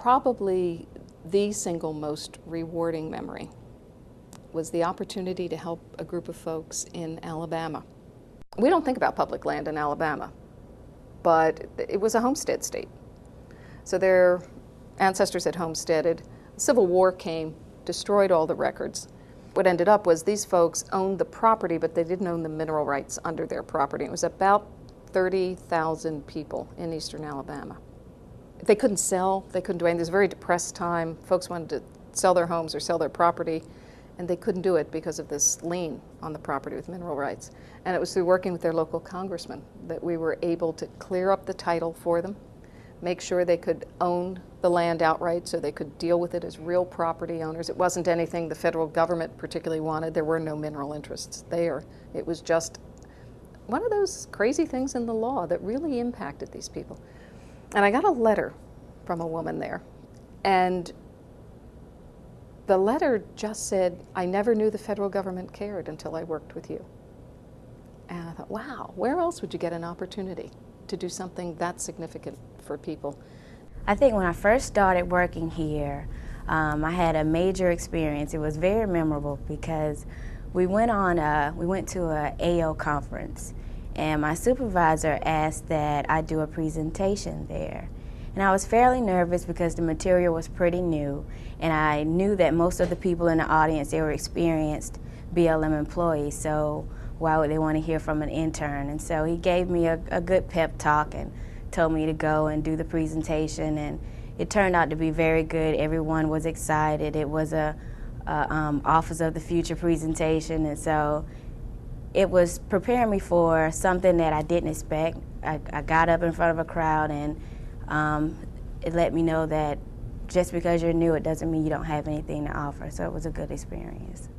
Probably the single most rewarding memory was the opportunity to help a group of folks in Alabama. We don't think about public land in Alabama, but it was a homestead state. So their ancestors had homesteaded. The Civil War came, destroyed all the records. What ended up was these folks owned the property, but they didn't own the mineral rights under their property. It was about 30,000 people in eastern Alabama. They couldn't sell, they couldn't do anything. It was a very depressed time. Folks wanted to sell their homes or sell their property, and they couldn't do it because of this lien on the property with mineral rights. And it was through working with their local congressman that we were able to clear up the title for them, make sure they could own the land outright so they could deal with it as real property owners. It wasn't anything the federal government particularly wanted. There were no mineral interests there. It was just one of those crazy things in the law that really impacted these people. And I got a letter from a woman there, and the letter just said, "I never knew the federal government cared until I worked with you." And I thought, wow, where else would you get an opportunity to do something that significant for people? I think when I first started working here, I had a major experience. It was very memorable because we went to a AO conference, and my supervisor asked that I do a presentation there. And I was fairly nervous because the material was pretty new, and I knew that most of the people in the audience, they were experienced BLM employees, so why would they want to hear from an intern? And so he gave me a good pep talk and told me to go and do the presentation, and it turned out to be very good. Everyone was excited. It was a Office of the Future presentation, and so it was preparing me for something that I didn't expect. I got up in front of a crowd, and it let me know that just because you're new, it doesn't mean you don't have anything to offer. So it was a good experience.